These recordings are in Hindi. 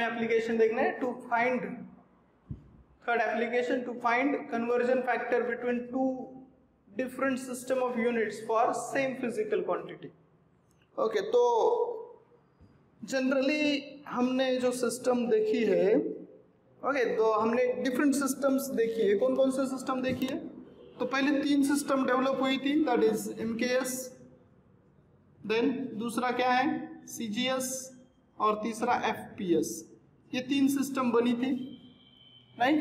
एप्लीकेशन देखना है, to find third application to find conversion factor between two different system of units for same physical quantity. Okay, तो जनरली हमने जो सिस्टम देखी है, ओके, तो हमने डिफरेंट सिस्टम्स देखी है। कौन कौन से सिस्टम देखी है? तो पहले 3 सिस्टम डेवलप हुई थी, दैट इज MKS, देन दूसरा क्या है CGS, और तीसरा FPS। ये 3 सिस्टम बनी थी, राइट।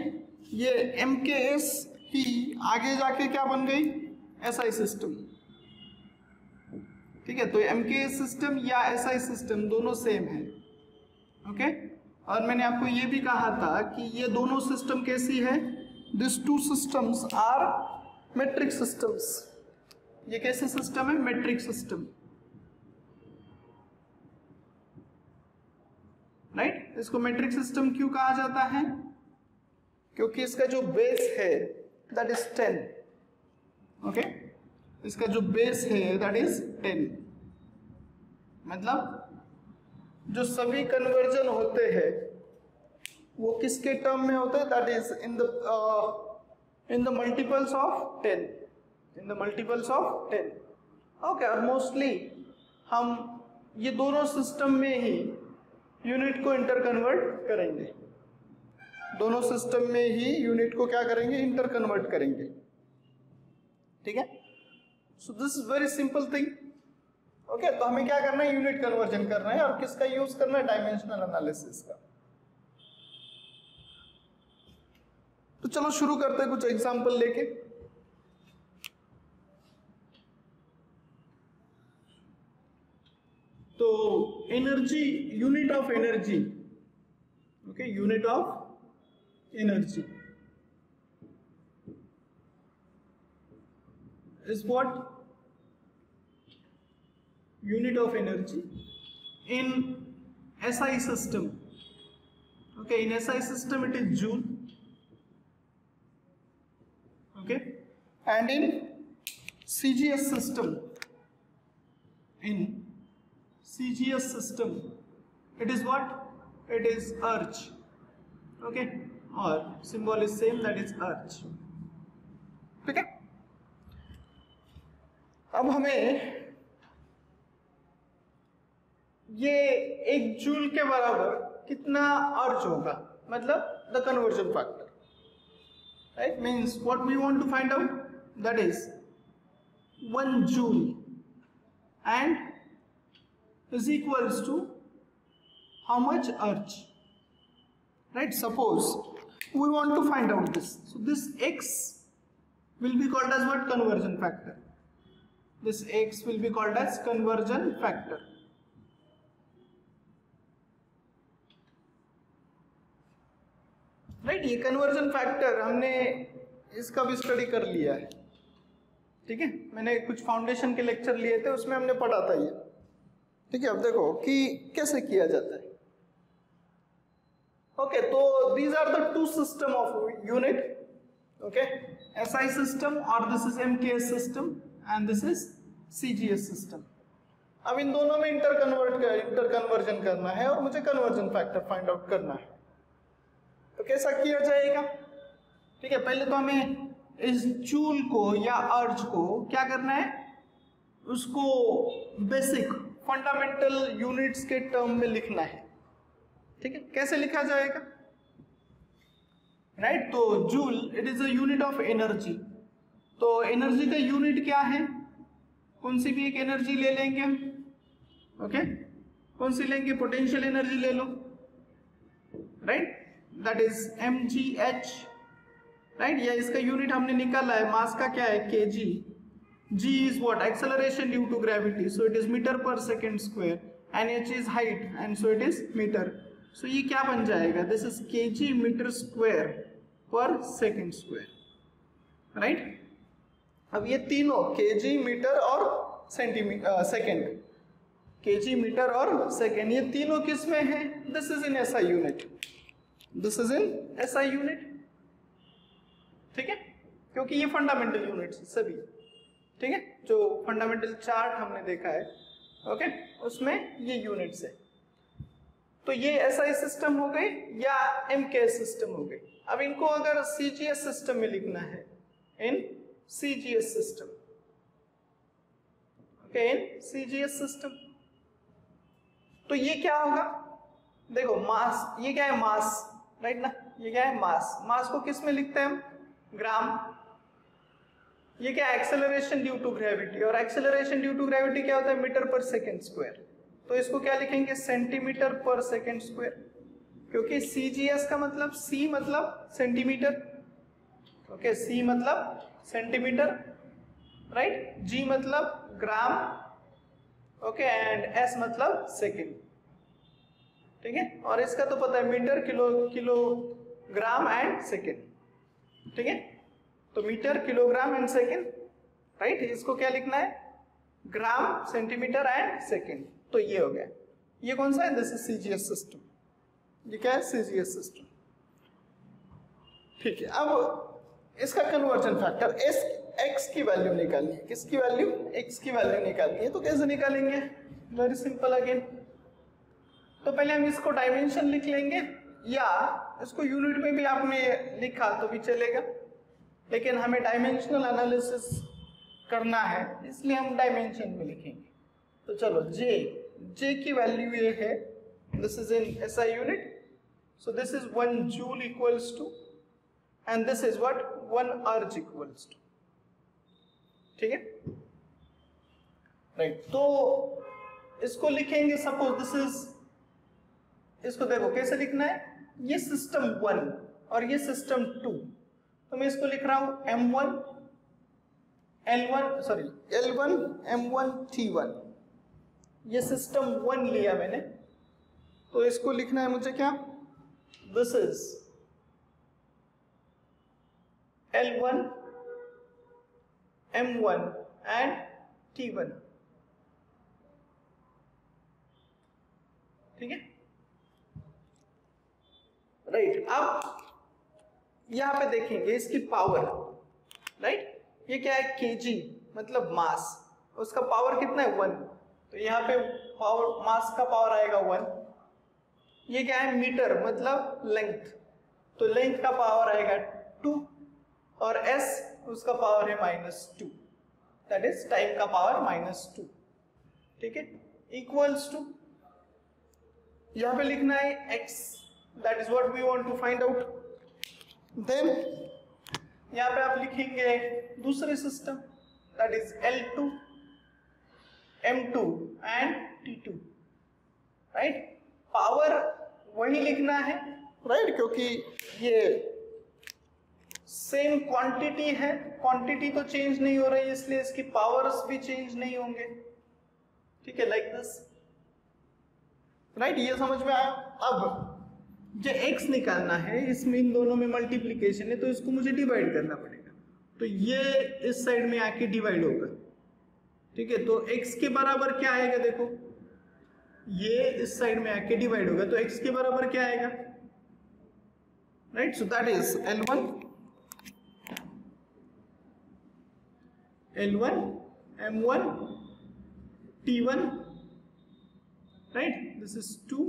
ये MKS ही आगे जाके क्या बन गई? SI system. ठीक है, तो MKS सिस्टम या SI सिस्टम दोनों सेम है। ओके, और मैंने आपको ये भी कहा था कि ये दोनों सिस्टम कैसी है? This 2 systems are metric systems. ये कैसे सिस्टम है? Metric system, right. इसको मेट्रिक सिस्टम क्यों कहा जाता है? क्योंकि इसका जो बेस है दैट इज 10। ओके, इसका जो बेस है दैट इज 10। मतलब जो सभी कन्वर्जन होते हैं वो किसके टर्म में होते हैं? That is in the multiples of 10, in the multiples of 10। Okay, और मोस्टली हम ये दोनों सिस्टम में ही यूनिट को इंटर कन्वर्ट करेंगे। दोनों सिस्टम में ही यूनिट को क्या करेंगे? इंटर कन्वर्ट करेंगे। ठीक है, सो this is very simple thing. Okay, तो हमें क्या करना है? यूनिट कन्वर्जन करना है, और किसका यूज करना है? डायमेंशनल एनालिसिस का। तो चलो शुरू करते हैं कुछ एग्जांपल लेके। तो energy, unit of energy, okay, unit of energy is what? Unit of energy in SI system. Okay, in SI system it is joule. Okay, and in CGS system, in CGS system it is what? It is Arch. Okay, or symbol is same, that is Arch. ठीक है, अब हमें ये 1 जूल के बराबर कितना अर्ज होगा, मतलब the conversion factor, right. Means what we want to find out, that is 1 joule and is equals to how much erg, right. Suppose we want to find out this, so this X will be called as what? Conversion factor. This X will be called as conversion factor. Right, ये कन्वर्जन फैक्टर हमने इसका भी स्टडी कर लिया है। ठीक है, मैंने कुछ फाउंडेशन के लेक्चर लिए थे, उसमें हमने पढ़ा था ये। ठीक है, अब देखो कि कैसे किया जाता है। ओके, तो these are the 2 system of unit, okay, SI system, or this is MKS system and this is CGS system। अब इन दोनों में इंटर कन्वर्जन करना है और मुझे कन्वर्जन फैक्टर फाइंड आउट करना है। तो कैसा किया जाएगा? ठीक है, पहले तो हमें इस जूल को या अर्ज को क्या करना है? उसको बेसिक फंडामेंटल यूनिट्स के टर्म में लिखना है। ठीक है, कैसे लिखा जाएगा? राइट, तो joule it is a unit of energy. तो एनर्जी का यूनिट क्या है? कौन सी भी एक एनर्जी ले लेंगे हम। ओके, कौन सी लेंगे? पोटेंशियल एनर्जी ले लो, right, that is mgh, right. या इसका यूनिट हमने निकाला है, मास का क्या है? kg। g is what? Acceleration due to gravity, so it is metre per second square, and h is height, and so it is metre. सो ये क्या बन जाएगा? This is kg metre square per second square, right. अब ये तीनों kg, मीटर और सेकेंड, kg, मीटर और सेकेंड, ये तीनों किस में है? This is in SI unit, this is in SI unit. ठीक है, क्योंकि ये फंडामेंटल यूनिट्स सभी। ठीक है, जो फंडामेंटल चार्ट हमने देखा है, ओके, उसमें ये यूनिट्स है। तो ये एसआई सिस्टम हो गई या एमकेएस सिस्टम हो गई। अब इनको अगर सीजीएस सिस्टम में लिखना है, in CGS system, okay, in CGS system, तो ये क्या होगा, देखो मास, ये क्या है मास, राइट ना, ये क्या है मास, मास को किस में लिखते हैं हम, ग्राम। ये क्या है, एक्सेलरेशन ड्यू टू ग्रेविटी, और एक्सेलरेशन ड्यू टू ग्रेविटी क्या होता है, मीटर पर सेकेंड स्क्वायर, तो इसको क्या लिखेंगे, सेंटीमीटर पर सेकेंड स्क्वायर, क्योंकि सीजीएस का मतलब सी मतलब सेंटीमीटर, ओके, सी मतलब सेंटीमीटर, राइट, जी मतलब ग्राम, ओके, एंड एस मतलब सेकेंड, ठीक है, और इसका तो पता है मीटर, किलोग्राम एंड सेकेंड, ठीक है, तो metre, kilogram and second, right, इसको क्या लिखना है, ग्राम, सेंटीमीटर एंड सेकेंड, तो ये हो गया, ये कौन सा है, दिस इज सीजीएस सिस्टम, ये क्या है, सीजीएस सिस्टम, ठीक है। अब इसका कन्वर्जन फैक्टर एस, एक्स की वैल्यू निकालनी है, किसकी वैल्यू, एक्स की वैल्यू निकालनी है, तो कैसे निकालेंगे, वेरी सिंपल अगेन, तो पहले हम इसको डायमेंशन लिख लेंगे, या इसको यूनिट में भी आपने लिखा तो भी चलेगा, लेकिन हमें डायमेंशनल एनालिसिस करना है इसलिए हम डायमेंशन में लिखेंगे। तो चलो जे की वैल्यू ये है, this is in SI unit, so this is 1 joule equals to, and this is what, 1 erg equals to, ठीक है, राइट। तो इसको लिखेंगे, सपोज दिस इज, इसको देखो कैसे लिखना है, ये सिस्टम 1 और ये सिस्टम 2, तो मैं इसको लिख रहा हूं M1 L1 sorry L1 M1 T1, ये सिस्टम 1 लिया मैंने, तो इसको लिखना है मुझे क्या, this is L1 M1 and T1, ठीक है, राइट। अब यहां पे देखेंगे इसकी पावर, राइट, ये क्या है, केजी मतलब मास, उसका पावर कितना है, 1, तो यहाँ पे पावर, मास का पावर आएगा 1, ये क्या है, मीटर मतलब लेंथ, तो लेंथ का पावर आएगा 2, और s उसका पावर है -2, दैट इज टाइम का पावर -2, ठीक है, इक्वल्स टू, यहाँ पे लिखना है x, that is what we want to find out, then यहाँ पे आप लिखेंगे दूसरे system, that is L2 M2 and T2, right, power वही लिखना है, राइट, क्योंकि ये सेम क्वांटिटी है, क्वांटिटी तो चेंज नहीं हो रही, इसलिए इसकी पावर्स भी चेंज नहीं होंगे, ठीक है, लाइक दिस, राइट, ये समझ में आया। अब जो x निकालना है, इसमें इन दोनों में मल्टीप्लीकेशन है, तो इसको मुझे डिवाइड करना पड़ेगा, तो ये इस साइड में आके डिवाइड होगा, ठीक है, तो x के बराबर क्या आएगा, देखो ये इस साइड में आके डिवाइड होगा, तो x के बराबर क्या आएगा, right, so that is L1 M1 T1, right, this is 2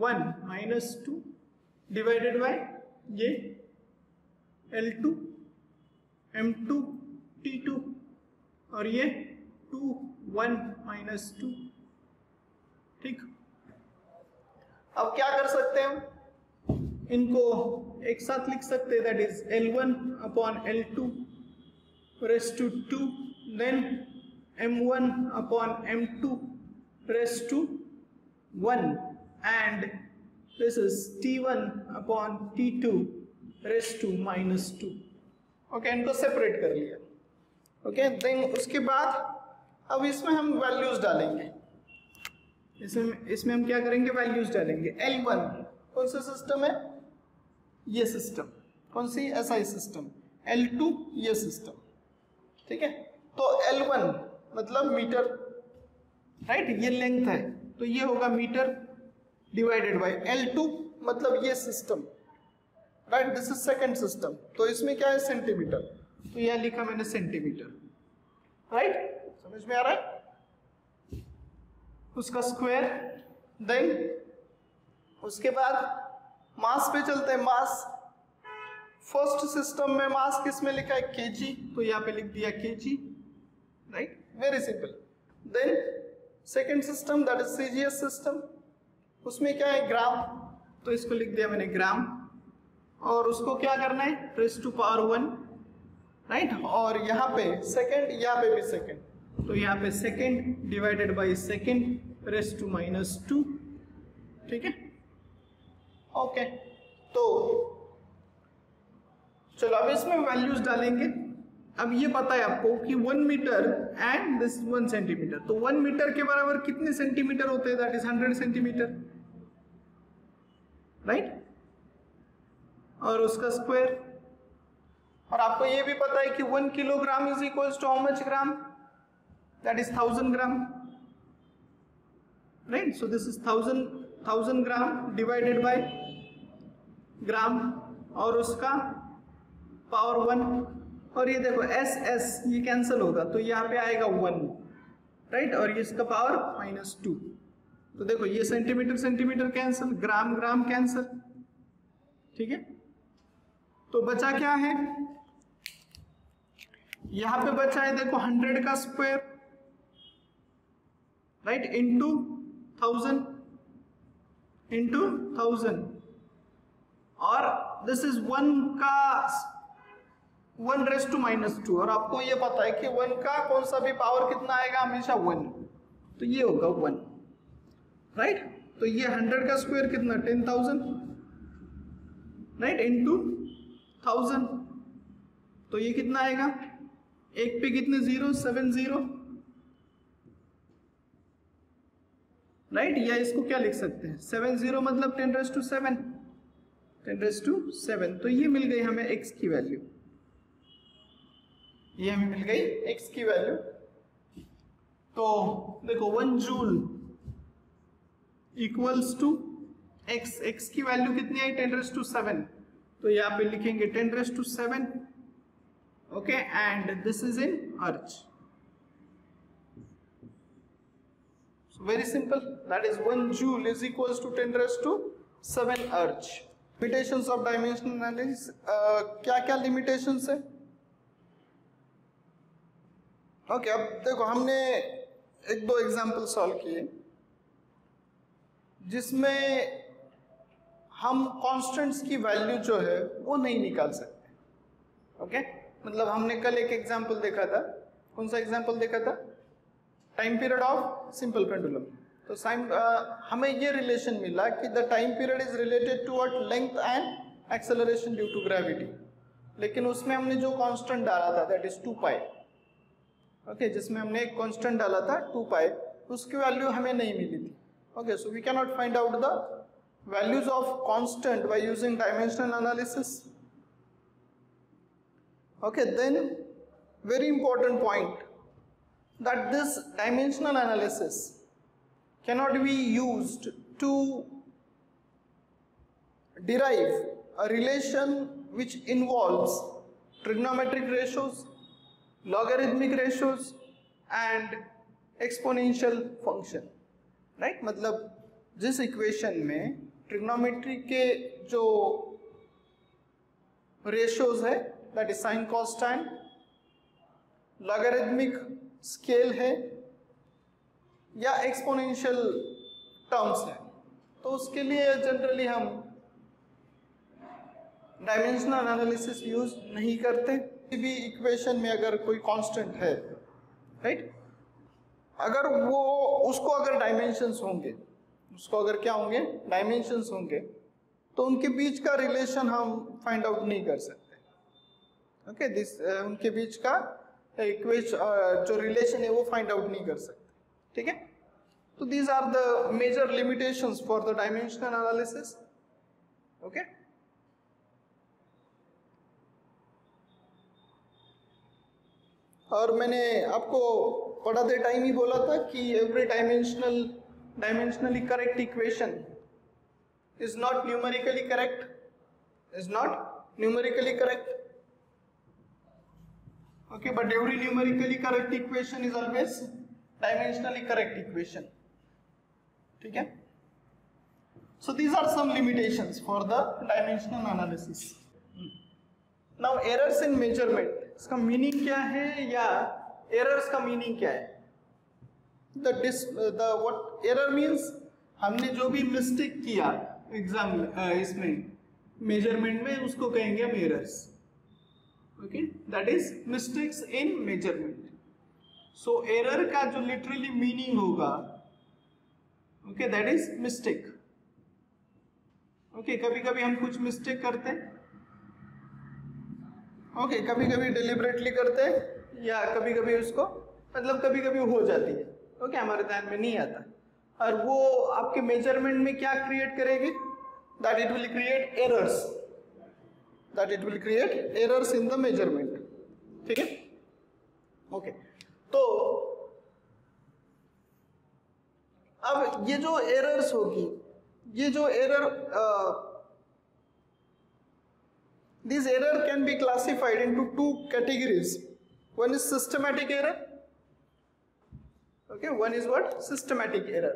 1 -2 divided by ये L2 M2 T2, और ये 2 1 -2, ठीक। अब क्या कर सकते हैं हम, इनको एक साथ लिख सकते हैं, that is L1 upon L2 raise to 2, then M1 upon M2 raise to 1, and this is T1 upon T2 raised to -2, okay, इनको सेपरेट कर लिया, ओके, देन उसके बाद अब इसमें हम वैल्यूज डालेंगे, इसमें हम क्या करेंगे, वैल्यूज डालेंगे। L1 कौन सा सिस्टम है, ये सिस्टम, कौन सी, SI सिस्टम, L2 ये सिस्टम, ठीक है, तो L1 मतलब मीटर, राइट, ये लेंथ है, तो ये होगा मीटर डिवाइडेड बाय L2 मतलब ये system, right, this is second system, तो इसमें क्या है, सेंटीमीटर, तो यह लिखा मैंने सेंटीमीटर, राइट, समझ में आ रहा है, उसका स्क्वायर, देन उसके बाद मास पे चलते हैं। मास फर्स्ट सिस्टम में मास किस में लिखा है, केजी, तो यहाँ पे लिख दिया KG, right, very simple. Then second system that is CGS system, उसमें क्या है, ग्राम, तो इसको लिख दिया मैंने ग्राम, और उसको क्या करना है, रेज़ टू पावर 1, राइट, और यहाँ पे सेकेंड, यहाँ पे भी सेकेंड, तो यहाँ पे second divided by second raise to -2, ठीक है, ओके। तो चलो अब इसमें वैल्यूज डालेंगे। अब ये पता है आपको कि 1 मीटर एंड दिस 1 सेंटीमीटर, तो 1 मीटर के बराबर कितने सेंटीमीटर होते हैं, दैट इज 100 सेंटीमीटर, राइट, और उसका स्क्वायर। और आपको ये भी पता है कि 1 kilogram is equal to how much gram, that is 1000 gram, right, so this is 1000 gram divided by gram और उसका पावर 1, और ये देखो एस एस ये कैंसिल होगा, तो यहाँ पे आएगा 1, राइट, और ये इसका पावर -2, तो देखो ये सेंटीमीटर सेंटीमीटर कैंसिल, ग्राम ग्राम कैंसिल, ठीक है। तो बचा क्या है, यहां पे बचा है देखो 100 का स्क्वायर, राइट, इंटू 1000, और दिस इज 1 का 1 रेज़ टू -2, और आपको ये पता है कि 1 का कौन सा भी पावर कितना आएगा, हमेशा 1, तो ये होगा 1, राइट, तो ये 100 का स्क्वायर कितना 10,000, राइट, इंटू 1000, तो ये कितना आएगा, एक पे कितने 0, 70, राइट, या इसको क्या लिख सकते हैं 70 मतलब 10⁻⁷, 10⁻⁷, तो ये मिल गई हमें x की वैल्यू, ये हमें मिल गई x की वैल्यू। तो देखो 1 जूल इक्वल्स टू x की वैल्यू कितनी आई 10⁻⁷, तो यहाँ पे लिखेंगे 10⁻⁷, okay, and this is in urge, so very simple, that is 1 joule is equals to 10⁻⁷ urge. Limitations of dimensional analysis, क्या क्या लिमिटेशंस है, ओके, अब देखो हमने 1-2 एग्जाम्पल सॉल्व किए जिसमें हम कांस्टेंट्स की वैल्यू जो है वो नहीं निकाल सकते, ओके, मतलब हमने कल एक एग्जाम्पल देखा था, कौन सा एग्जाम्पल देखा था, time period of simple pendulum, तो हमें ये रिलेशन मिला कि the time period is related to what, length and acceleration due to gravity, लेकिन उसमें हमने जो कांस्टेंट डाला था दैट इज 2π, ओके, जिसमें हमने एक कांस्टेंट डाला था 2π, उसकी वैल्यू हमें नहीं मिली थी, okay, so we can not find out the values of constant by using dimensional analysis, okay. Then very important point, that this dimensional analysis cannot be used to derive a relation which involves trigonometric ratios, logarithmic ratios and exponential function, right, मतलब जिस इक्वेशन में ट्रिग्नोमेट्री के जो रेशियोज है that is sine cos tan, logarithmic scale है या एक्सपोनेंशियल टर्म्स है, तो उसके लिए जनरली हम डायमेंशनल एनालिसिस यूज नहीं करते। किसी भी इक्वेशन में अगर कोई कांस्टेंट है, राइट, अगर वो उसको अगर डायमेंशंस होंगे, उसको अगर क्या होंगे डायमेंशंस होंगे, तो उनके बीच का रिलेशन हम फाइंड आउट नहीं कर सकते, ओके, उनके बीच का इक्वेशन जो रिलेशन है वो फाइंड आउट नहीं कर सकते, ठीक है। तो these are the major limitations for the dimensional analysis, okay. और मैंने आपको पढ़ाते टाइम ही बोला था कि every dimensionally correct equation is not numerically correct, okay, but every numerically correct equation is always dimensionally correct equation, ठीक है। So these are some limitations for the dimensional analysis. Now errors in measurement, इसका मीनिंग क्या है या errors का मीनिंग क्या है? The what error means, हमने जो भी मिस्टेक किया एग्जाम इसमें मेजरमेंट में उसको कहेंगे हम errors. Okay, that is mistakes in measurement. So error का जो literally meaning होगा, okay, that is mistake. Okay, कभी कभी हम कुछ मिस्टेक करते हैं, okay, कभी कभी deliberately करते हैं या कभी कभी उसको मतलब कभी कभी हो जाती है, okay, हमारे ध्यान में नहीं आता और वो आपके मेजरमेंट में क्या क्रिएट करेगी, that it will create errors, that it will create errors in the measurement. ठीक है, okay. तो अब ये जो errors होगी, ये जो error these error can be classified into two categories. One is systematic error. Okay, one is what? Systematic error.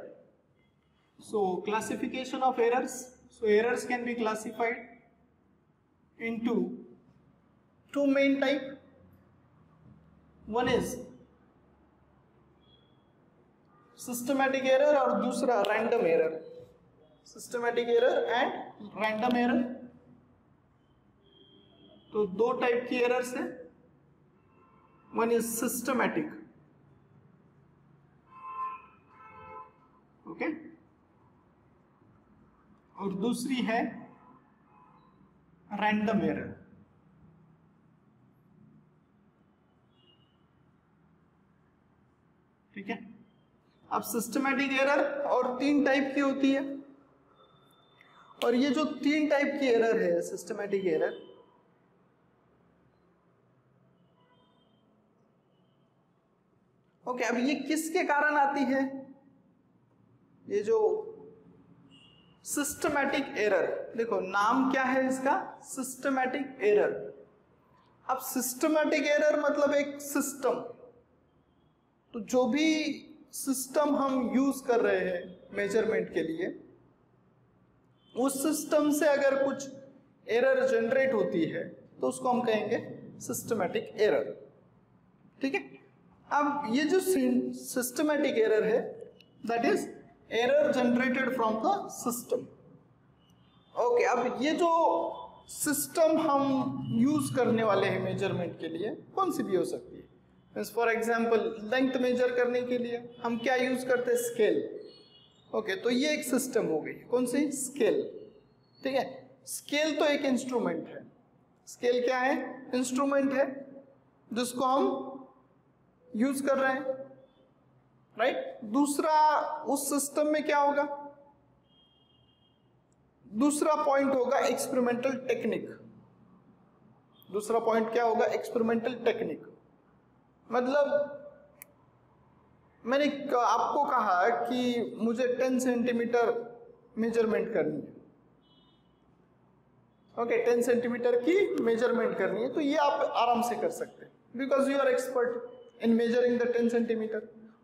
So classification of errors. So errors can be classified into two main type. One is systematic error और दूसरा random error. Systematic error and random error. तो दो टाइप की एरर्स है. वन इज सिस्टमैटिक, ओके, और दूसरी है रैंडम एरर. ठीक है, अब सिस्टमैटिक एरर और तीन टाइप की होती है और ये जो तीन टाइप की एरर है सिस्टमैटिक एरर, ओके, अब ये किसके कारण आती है? ये जो सिस्टमैटिक एरर, देखो नाम क्या है इसका, सिस्टमैटिक एरर. अब सिस्टमैटिक एरर मतलब एक सिस्टम, तो जो भी सिस्टम हम यूज कर रहे हैं मेजरमेंट के लिए, उस सिस्टम से अगर कुछ एरर जनरेट होती है तो उसको हम कहेंगे सिस्टमैटिक एरर. ठीक है, अब ये जो सिस्टमैटिक एरर है that is error generated from the system. Okay, अब ये जो सिस्टम हम यूज करने वाले हैं मेजरमेंट के लिए कौन सी भी हो सकती है. फॉर एग्जांपल लेंथ मेजर करने के लिए हम क्या यूज करते हैं, स्केल. ओके, तो ये एक सिस्टम हो गई, कौन सी, स्केल. ठीक है, स्केल तो एक इंस्ट्रूमेंट है. स्केल क्या है, इंस्ट्रूमेंट है जिसको हम यूज कर रहे हैं, राइट. दूसरा उस सिस्टम में क्या होगा, दूसरा पॉइंट होगा एक्सपेरिमेंटल टेक्निक. दूसरा पॉइंट क्या होगा, एक्सपेरिमेंटल टेक्निक. मतलब मैंने आपको कहा कि मुझे 10 सेंटीमीटर मेजरमेंट करनी है. ओके, 10 सेंटीमीटर की मेजरमेंट करनी है, तो ये आप आराम से कर सकते हैं because you are expert in measuring the 10 centimeter.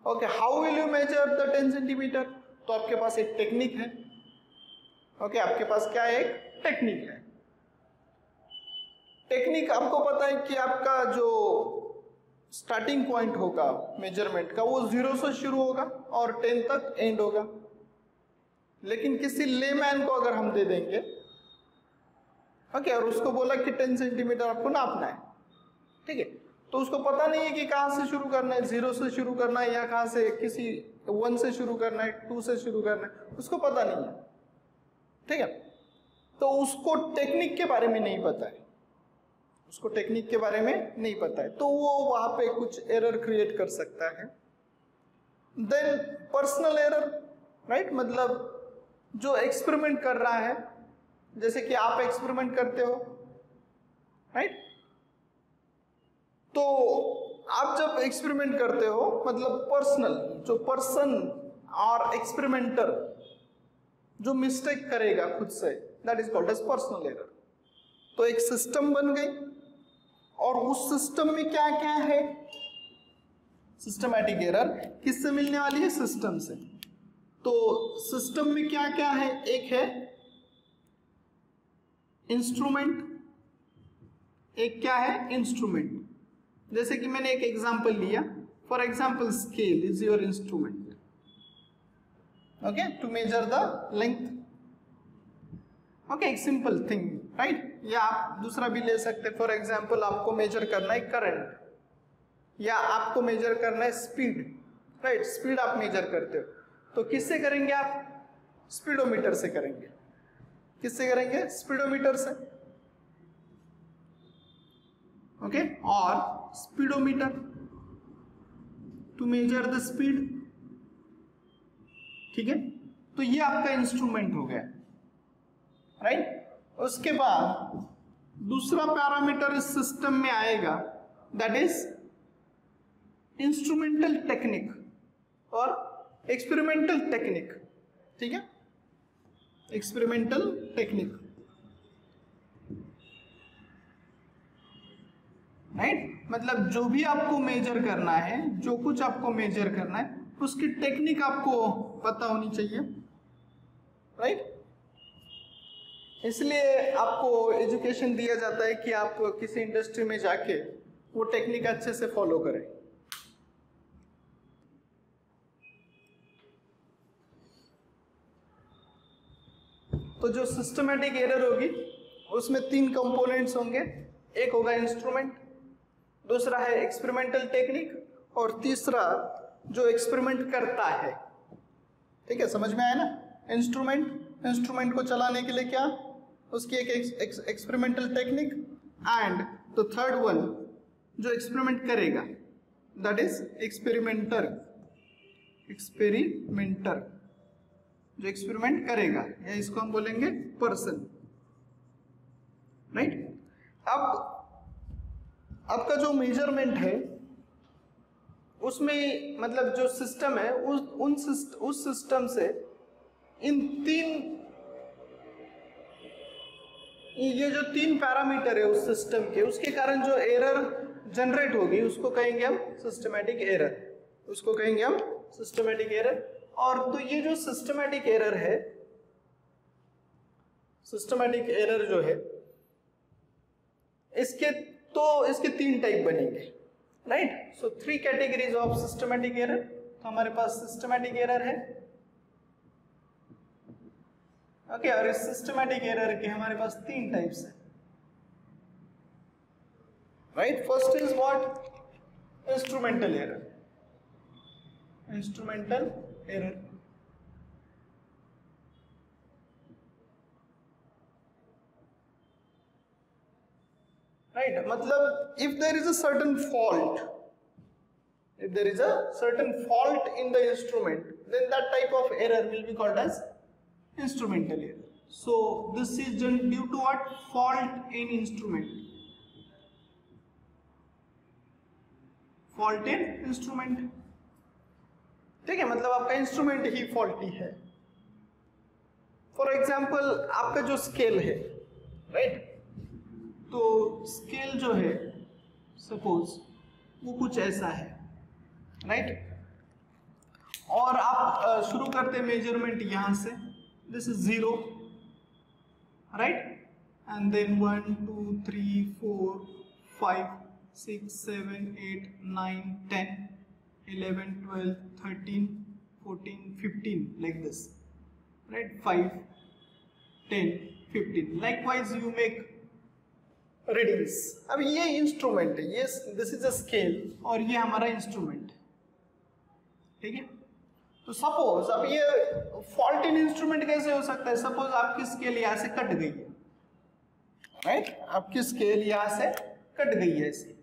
Okay, how will you measure the 10 centimeter? तो आपके पास एक टेक्निक है. Okay, आपके पास क्या है, एक टेक्निक है. टेक्निक आपको पता है कि आपका जो स्टार्टिंग पॉइंट होगा मेजरमेंट का वो 0 से शुरू होगा और 10 तक एंड होगा. लेकिन किसी लेमैन को अगर हम दे देंगे, ओके, और उसको बोला कि 10 सेंटीमीटर आपको नापना है, ठीक है, तो उसको पता नहीं है कि कहाँ से शुरू करना है, 0 से शुरू करना है या कहाँ से किसी 1 से शुरू करना है, 2 से शुरू करना है, उसको पता नहीं है. ठीक है, तो उसको टेक्निक के बारे में नहीं पता है, उसको टेक्निक के बारे में नहीं पता है, तो वो वहाँ पे कुछ एरर क्रिएट कर सकता है. देन पर्सनल एरर, राइट, मतलब जो एक्सपेरिमेंट कर रहा है, जैसे कि आप एक्सपेरिमेंट करते हो, राइट. तो आप जब एक्सपेरिमेंट करते हो मतलब पर्सनल, जो पर्सन और एक्सपेरिमेंटर जो मिस्टेक करेगा खुद से, that is called as personal error. तो एक सिस्टम बन गई और उस सिस्टम में क्या क्या है, सिस्टमैटिक एरर किससे मिलने वाली है, सिस्टम से. तो सिस्टम में क्या क्या है, एक है इंस्ट्रूमेंट, एक क्या है इंस्ट्रूमेंट। जैसे कि मैंने एक एग्जांपल लिया, for example scale is your instrument, okay, to measure the length, okay, एक सिंपल थिंग, राइट। या आप दूसरा भी ले सकते, फॉर एग्जांपल आपको मेजर करना है करंट, या आपको मेजर करना है स्पीड, राइट, स्पीड आप मेजर करते हो, तो किससे करेंगे आप, स्पीडोमीटर से करेंगे। किससे करेंगे, स्पीडोमीटर से, ओके, और speedometer to measure the speed, ठीक है। तो ये आपका इंस्ट्रूमेंट हो गया, राइट। उसके बाद दूसरा पैरामीटर इस सिस्टम में आएगा, दैट इज इंस्ट्रूमेंटल टेक्निक और एक्सपेरिमेंटल टेक्निक, ठीक है, एक्सपेरिमेंटल टेक्निक, राइट। मतलब जो भी आपको मेजर करना है, जो कुछ आपको मेजर करना है, उसकी टेक्निक आपको पता होनी चाहिए, राइट। इसलिए आपको एजुकेशन दिया जाता है कि आप किसी इंडस्ट्री में जाके वो टेक्निक अच्छे से फॉलो करें। तो जो सिस्टमैटिक एरर होगी उसमें 3 कंपोनेंट्स होंगे, एक होगा इंस्ट्रूमेंट, दूसरा है एक्सपेरिमेंटल टेक्निक, और तीसरा जो एक्सपेरिमेंट करता है, ठीक है, समझ में आया ना। इंस्ट्रूमेंट को चलाने के लिए क्या, उसकी एक experimental technique, and the third one जो एक्सपेरिमेंट करेगा, दैट इज एक्सपेरिमेंटर जो एक्सपेरिमेंट करेगा, या इसको हम बोलेंगे पर्सन, राइट। अब आपका जो मेजरमेंट है उसमें मतलब जो सिस्टम है उस सिस्टम से ये जो 3 पैरामीटर है उस सिस्टम के, उसके कारण जो एरर जनरेट होगी उसको कहेंगे हम सिस्टमैटिक एरर, और तो ये जो सिस्टमैटिक एरर जो है इसके 3 टाइप बनेंगे, right. So 3 categories of systematic error. तो हमारे पास सिस्टमैटिक एरर है, ओके, और इस सिस्टमैटिक एरर के हमारे पास 3 टाइप्स हैं, right. First is what, instrumental error, right. मतलब if there is a certain fault in the instrument, then that type of error will be called as instrumental error. So this is due to what, fault in instrument, ठीक है, मतलब आपका इंस्ट्रूमेंट ही फॉल्टी है। फॉर एग्जाम्पल आपका जो स्केल है, राइट, तो स्केल जो है सपोज वो कुछ ऐसा है, राइट, और आप शुरू करते मेजरमेंट यहां से, this is 0, right, and then 1 2 3 4 5 6 7 8 9 10 11 12 13 14 15 like this, right, 5 10 15, likewise you make readings. अब ये इंस्ट्रूमेंट है, ये दिस इज अ स्केल और ये हमारा इंस्ट्रूमेंट, ठीक है। तो सपोज अब ये फॉल्ट इन इंस्ट्रूमेंट कैसे हो सकता है, सपोज आपकी स्केल यहाँ से कट गई है, राइट, आपकी स्केल यहाँ से कट गई है ऐसे,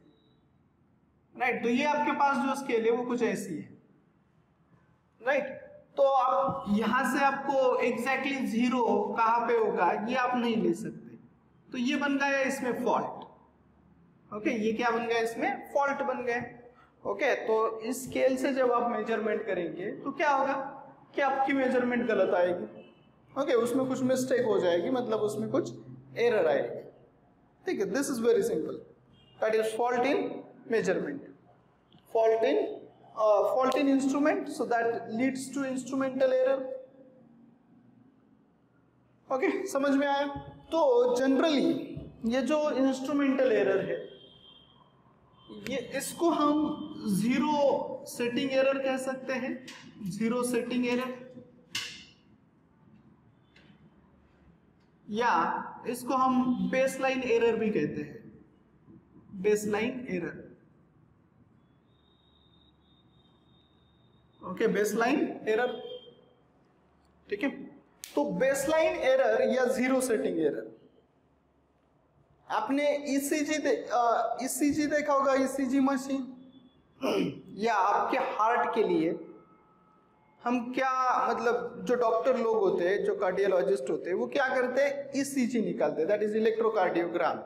राइट, तो ये आपके पास जो स्केल है वो कुछ ऐसी है, राइट। तो आप यहां से आपको एग्जैक्टली 0 कहाँ पे होगा ये आप नहीं ले सकते, तो ये बन गया इसमें फॉल्ट, ओके, ये क्या बन गया, इसमें फॉल्ट बन गया, ओके। तो इस स्केल से जब आप मेजरमेंट करेंगे तो क्या होगा कि आपकी मेजरमेंट गलत आएगी, ओके, उसमें कुछ मिस्टेक हो जाएगी, मतलब उसमें कुछ एरर आएगी, ठीक है। This is very simple, that is fault in measurement, fault in fault in instrument, so that leads to instrumental error. Okay, समझ में आया? तो जनरली ये जो इंस्ट्रूमेंटल एरर है, ये इसको हम जीरो सेटिंग एरर कह सकते हैं, जीरो सेटिंग एरर, या इसको हम बेसलाइन एरर भी कहते हैं, baseline error. Okay, baseline error, ठीक है। तो बेसलाइन एरर या जीरो सेटिंग एरर, आपने ईसीजी देखा होगा, ईसीजी मशीन, या आपके हार्ट के लिए हम क्या, मतलब जो डॉक्टर लोग होते हैं, जो कार्डियोलॉजिस्ट होते हैं, वो क्या करते हैं, ईसीजी निकालते हैं, that is electrocardiogram,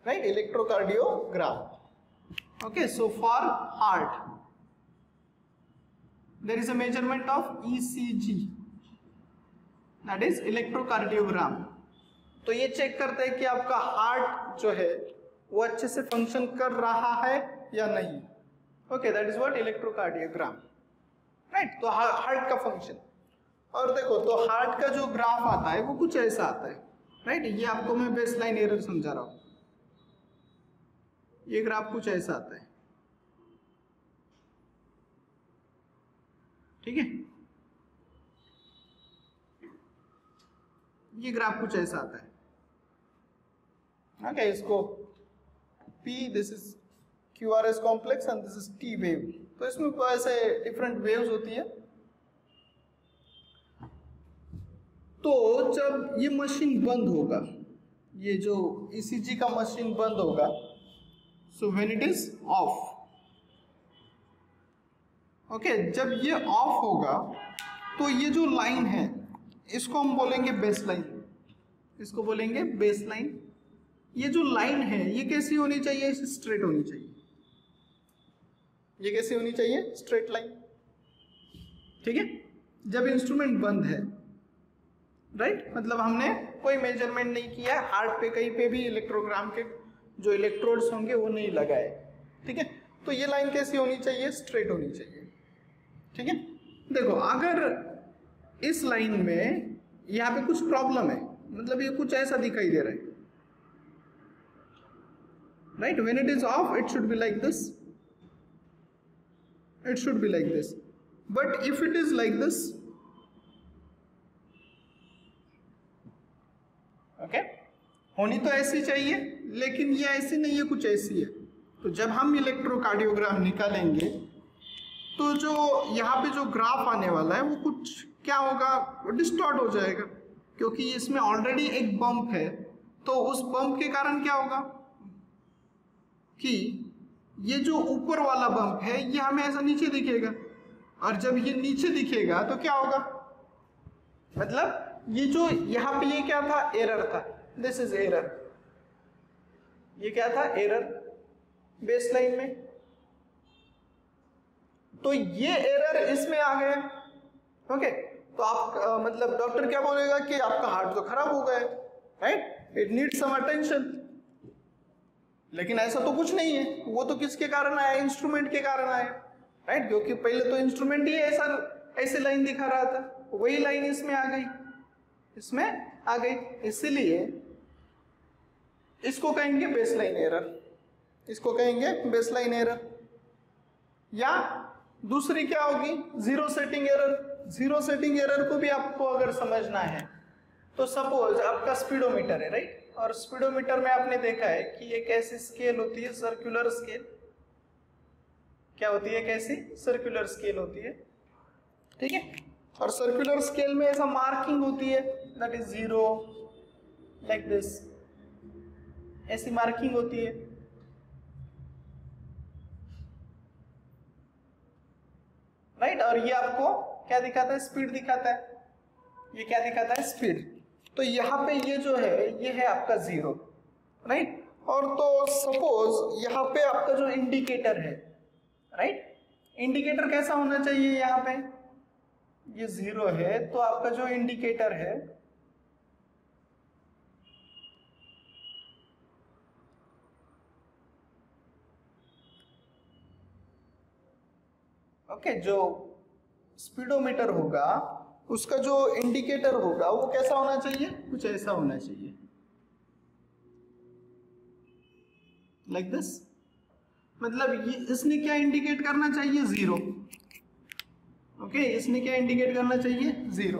right, electrocardiogram. Okay, so for heart there is a measurement of ECG, that is electrocardiogram। तो ये चेक करते हैं कि आपका हार्ट जो है वो अच्छे से फंक्शन कर रहा है या नहीं। Okay, that is what electrocardiogram, right. तो हार्ट का फंक्शन, और देखो तो हार्ट का जो ग्राफ आता है वो कुछ ऐसा आता है, राइट। ये आपको मैं बेसलाइन एरर समझा रहा हूं, ये ग्राफ कुछ ऐसा आता है, ठीक है। ये ग्राफ कुछ ऐसा आता है, ओके। इसको P, this is QRS complex and this is T wave. तो इसमें ऐसे डिफरेंट वेव्स होती है। तो जब ये मशीन बंद होगा, ये जो ECG का मशीन बंद होगा, so when it is of, okay, जब ये ऑफ होगा तो ये जो लाइन है इसको हम बोलेंगे बेसलाइन, इसको बोलेंगे बेसलाइन। ये जो लाइन है ये कैसी होनी चाहिए, स्ट्रेट होनी चाहिए। ये कैसी होनी चाहिए, स्ट्रेट लाइन, ठीक है। जब इंस्ट्रूमेंट बंद है, राइट, मतलब हमने कोई मेजरमेंट नहीं किया, हार्ट पे कहीं पे भी इलेक्ट्रोग्राम के जो इलेक्ट्रोड्स होंगे वो नहीं लगाए, ठीक है। तो ये लाइन कैसी होनी चाहिए, स्ट्रेट होनी चाहिए, ठीक है। देखो अगर इस लाइन में यहाँ पे कुछ प्रॉब्लम है, मतलब ये कुछ ऐसा दिखाई दे रहा है, right, when it is of it should be like this, it should be like this, but if it is like this, okay, होनी तो ऐसी चाहिए, लेकिन ये ऐसी नहीं है, कुछ ऐसी है। तो जब हम इलेक्ट्रोकार्डियोग्राम निकालेंगे तो जो यहाँ पे जो ग्राफ आने वाला है वो कुछ क्या होगा, डिस्टॉर्ट हो जाएगा, क्योंकि इसमें ऑलरेडी एक बम्प है। तो उस बम्प के कारण क्या होगा कि ये जो ऊपर वाला बम्प है ये हमें ऐसा नीचे दिखेगा, और जब ये नीचे दिखेगा तो क्या होगा, मतलब ये जो यहाँ पे ये क्या था, एरर था, दिस इज एरर, ये क्या था, एरर बेसलाइन में। तो ये एरर इसमें आ गया, ओके। तो आप मतलब डॉक्टर क्या बोलेगा कि आपका हार्ट तो खराब हो गया है, right, it needs some attention. लेकिन ऐसा तो कुछ नहीं है, वो तो किसके कारण आया, इंस्ट्रूमेंट के कारण आया, राइट, क्योंकि पहले तो इंस्ट्रूमेंट ही ऐसा ऐसे लाइन दिखा रहा था, वही लाइन इसमें आ गई, इसमें आ गई, इसीलिए इसको कहेंगे बेसलाइन एरर, इसको कहेंगे बेसलाइन एरर। या दूसरी क्या होगी, zero setting error. Zero setting error को भी आपको अगर समझना है तो सपोज आपका स्पीडोमीटर है, राइट, और स्पीडोमीटर में आपने देखा है कि एक ऐसी स्केल होती है, सर्कुलर स्केल, क्या होती है, कैसी, सर्कुलर स्केल होती है, ठीक है। और सर्कुलर स्केल में ऐसा मार्किंग होती है, that is zero, like this, ऐसी मार्किंग होती है, राइट। और ये आपको क्या दिखाता है, स्पीड दिखाता है, ये क्या दिखाता है, स्पीड। तो यहाँ पे ये जो है ये है आपका जीरो, राइट। और तो सपोज यहाँ पे आपका जो इंडिकेटर है, राइट, इंडिकेटर कैसा होना चाहिए, यहाँ पे ये जीरो है, तो आपका जो इंडिकेटर है ओके, जो स्पीडोमीटर होगा उसका जो इंडिकेटर होगा वो कैसा होना चाहिए, कुछ ऐसा होना चाहिए, लाइक दिस। मतलब ये इसने क्या इंडिकेट करना चाहिए, जीरो। ओके, इसने क्या इंडिकेट करना चाहिए, जीरो।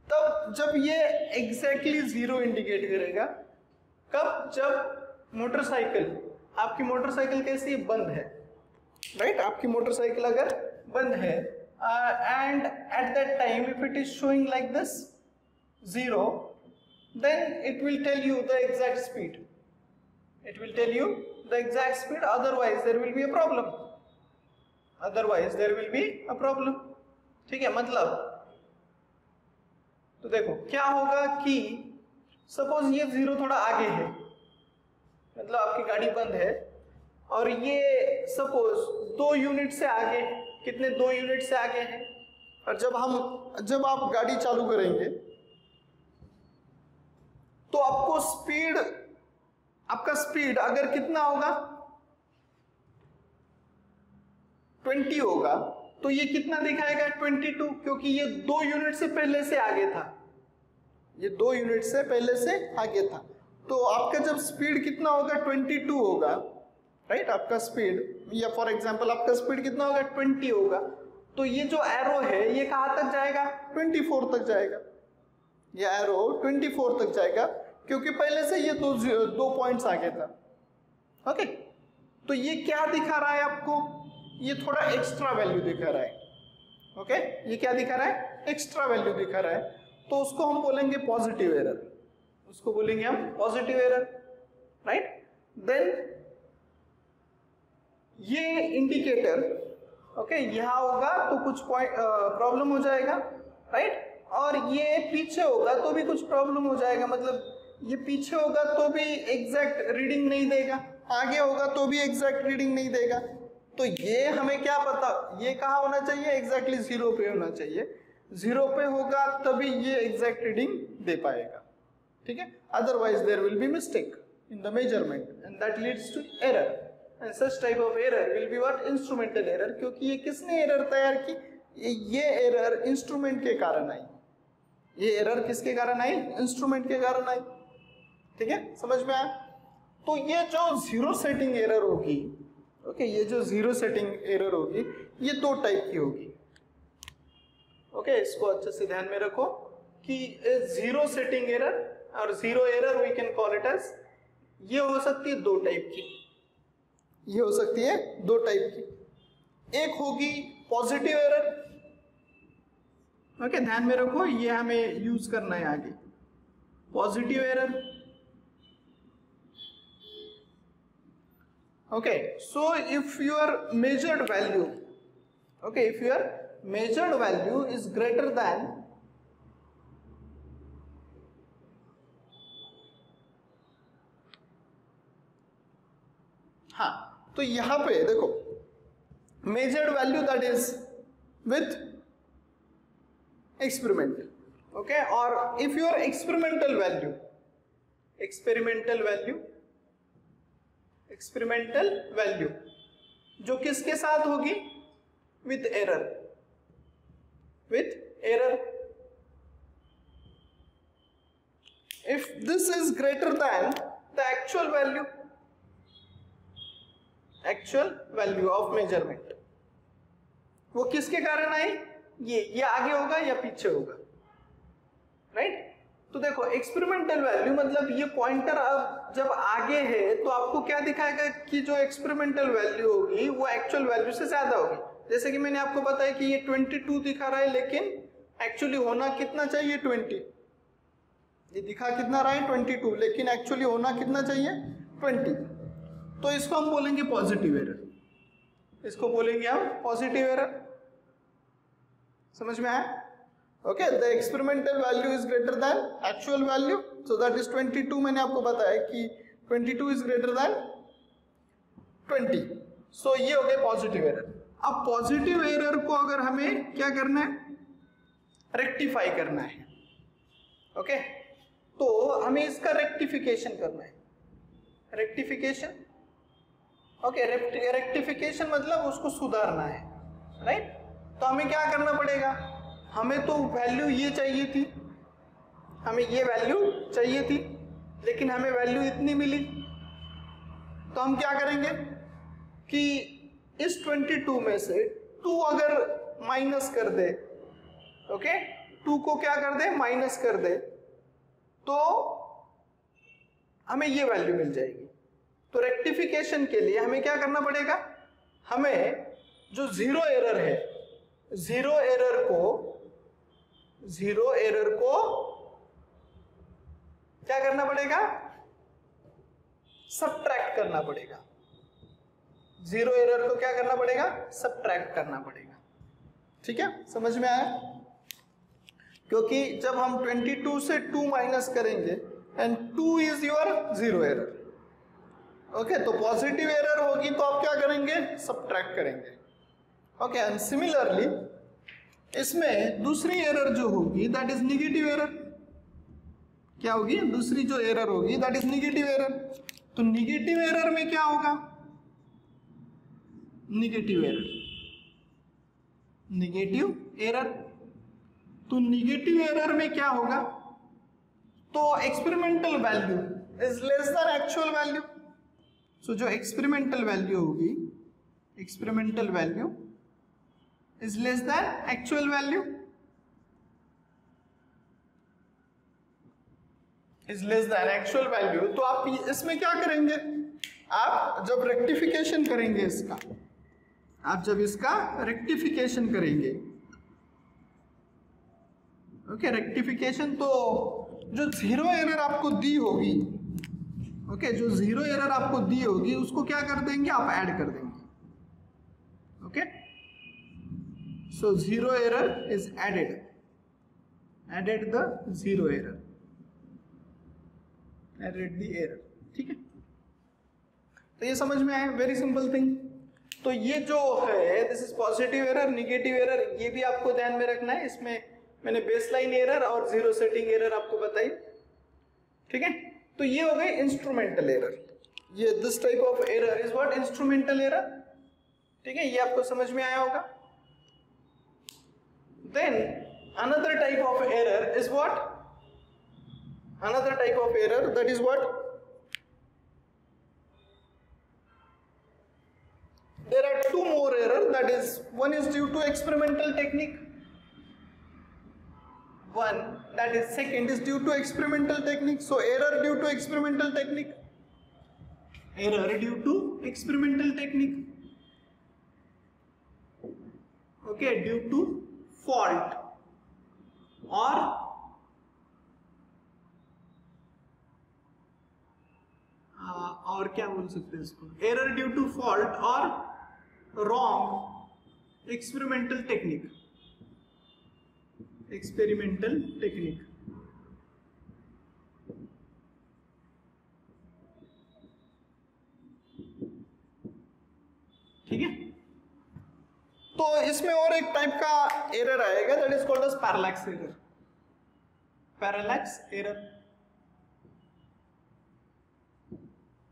तब जब ये एग्जैक्टली जीरो इंडिकेट करेगा, कब, जब मोटरसाइकिल, आपकी मोटरसाइकिल कैसी है, बंद है, राइट, आपकी मोटरसाइकिल अगर बंद है, and at that time if it is showing like this, zero, then it will tell you the exact speed. It will tell you the exact speed, otherwise there will be a problem. Otherwise there will be a problem. ठीक है, मतलब तो देखो क्या होगा कि सपोज ये जीरो थोड़ा आगे है, मतलब आपकी गाड़ी बंद है, और ये सपोज 2 यूनिट से आगे, कितने, 2 यूनिट से आगे हैं, और जब आप गाड़ी चालू करेंगे तो आपको स्पीड, आपका स्पीड अगर कितना होगा, 20 होगा, तो ये कितना दिखाएगा, 22, क्योंकि ये 2 यूनिट से पहले से आगे था, ये 2 यूनिट से पहले से आगे था। तो आपका जब स्पीड कितना होगा, 22 होगा, राइट, आपका स्पीड, या फॉर एग्जांपल आपका स्पीड कितना होगा, 20 होगा, तो ये जो एरो है ये कहां तक जाएगा, 24 तक जाएगा, ये एरो 24 तक जाएगा, क्योंकि पहले से ये दो पॉइंट्स आगे था। ओके, तो ये क्या दिखा रहा है आपको, ये थोड़ा एक्स्ट्रा वैल्यू दिखा रहा है। ओके, ये क्या दिखा रहा है, एक्स्ट्रा वैल्यू दिखा रहा है, तो उसको हम बोलेंगे पॉजिटिव एरर, उसको बोलेंगे हम पॉजिटिव एरर, राइट। देन ये इंडिकेटर, ओके, यहां होगा तो कुछ पॉइंट प्रॉब्लम हो जाएगा, राइट, और ये पीछे होगा तो भी कुछ प्रॉब्लम हो जाएगा, मतलब ये पीछे होगा तो भी एग्जैक्ट रीडिंग नहीं देगा, आगे होगा तो भी एग्जैक्ट रीडिंग नहीं देगा। तो ये हमें क्या पता, ये कहाँ होना चाहिए, एग्जैक्टली जीरो पे होना चाहिए, जीरो पे होगा तभी ये एग्जैक्ट रीडिंग दे पाएगा, ठीक है, otherwise there will be mistake in the measurement and that leads to error, and such type of error will be what, instrumental error, क्योंकि ये किसने एरर तैयार की, ये एरर इंस्ट्रूमेंट के कारण आई, ये एरर किसके कारण आई, इंस्ट्रूमेंट के कारण आई, ठीक है, समझ में आया। तो ये जो जीरो सेटिंग एरर होगी, ओके, ये जो जीरो सेटिंग एरर होगी ये 2 टाइप की होगी। ओके, इसको अच्छे से ध्यान में रखो कि जीरो सेटिंग एरर और zero error we can call it as, ये हो सकती है 2 टाइप की, ये हो सकती है 2 टाइप की। एक होगी पॉजिटिव एरर, ओके, ध्यान में रखो, ये हमें यूज करना है आगे, positive error. Okay, so if your measured value, okay, if your measured value is greater than हाँ, तो यहां पे देखो measured value that is with experimental, okay, or if your experimental value जो किसके साथ होगी, with error, if this is greater than the actual value of measurement, वो किसके कारण आई, ये आगे होगा या पीछे होगा, राइट। तो देखो एक्सपेरिमेंटल वैल्यू मतलब ये पॉइंटर अब जब आगे है तो आपको क्या दिखाएगा कि जो एक्सपेरिमेंटल वैल्यू होगी वो एक्चुअल वैल्यू से ज्यादा होगी। जैसे कि मैंने आपको बताया कि ये 22 दिखा रहा है, लेकिन एक्चुअली होना कितना चाहिए, 20। ये दिखा कितना रहा है, 22, लेकिन एक्चुअली होना कितना चाहिए, 20। तो इसको हम बोलेंगे पॉजिटिव एरर, इसको बोलेंगे हम पॉजिटिव एरर। समझ में आया? Okay, the experimental value is greater than actual value, so that is 22। मैंने आपको बताया कि 22 इज ग्रेटर देन 20, सो ये हो गया पॉजिटिव एरर। अब पॉजिटिव एरर को अगर हमें क्या करना है, रेक्टिफाई करना है, ओके, तो हमें इसका रेक्टिफिकेशन करना है। रेक्टिफिकेशन, ओके, रेक्टिफिकेशन मतलब उसको सुधारना है, राइट। तो हमें क्या करना पड़ेगा, हमें तो वैल्यू ये चाहिए थी, हमें ये वैल्यू चाहिए थी, लेकिन हमें वैल्यू इतनी मिली। तो हम क्या करेंगे कि इस 22 में से 2 अगर माइनस कर दे, ओके, 2 को क्या कर दे, माइनस कर दे, तो हमें ये वैल्यू मिल जाएगी। तो रेक्टिफिकेशन के लिए हमें क्या करना पड़ेगा, हमें जो जीरो एरर है, जीरो एरर को क्या करना पड़ेगा, सबट्रैक्ट करना पड़ेगा। जीरो एरर को क्या करना पड़ेगा, सबट्रैक्ट करना पड़ेगा। ठीक है, समझ में आया? क्योंकि जब हम 22 से 2 माइनस करेंगे and 2 is your zero error, okay, तो पॉजिटिव एरर होगी तो आप क्या करेंगे, सबट्रैक्ट करेंगे। ओके, एंड सिमिलरली इसमें दूसरी एरर जो होगी दैट इज निगेटिव एरर। क्या होगी, दूसरी जो एरर होगी दैट इज निगेटिव एरर। तो निगेटिव एरर में क्या होगा, निगेटिव एरर, तो निगेटिव एरर में क्या होगा, तो experimental value is less than actual value. So जो एक्सपेरिमेंटल वैल्यू होगी, experimental value is less than actual value, is less than actual value. तो आप इसमें क्या करेंगे, आप जब रेक्टिफिकेशन करेंगे इसका, आप जब इसका रेक्टिफिकेशन करेंगे, ओके, रेक्टिफिकेशन, तो जो जीरो एरर आपको दी होगी, ओके, जो जीरो एरर आपको दी होगी उसको क्या कर देंगे, आप ऐड कर देंगे। Okay, so zero error is added the zero error, added the error. ठीक है, तो ये समझ में आया, वेरी सिंपल थिंग। तो ये जो है this is positive error, negative error, ये भी आपको ध्यान में रखना है। इसमें मैंने बेसलाइन एरर और जीरो सेटिंग एरर आपको बताई। ठीक है, तो ये हो गई इंस्ट्रूमेंटल एरर। ये this type of error is what, instrumental error. ठीक है, ये आपको समझ में आया होगा। Then another type of error is what, another type of error that is what, there are two more error, that is one is due to experimental technique, one that is second is due to experimental technique. So error due to experimental technique, error due to experimental technique, okay, due to fault और क्या बोल सकते हैं इसको, error due to fault और wrong experimental technique, experimental technique। ठीक है, तो इसमें और एक टाइप का एरर आएगा that is called as parallax error, parallax error,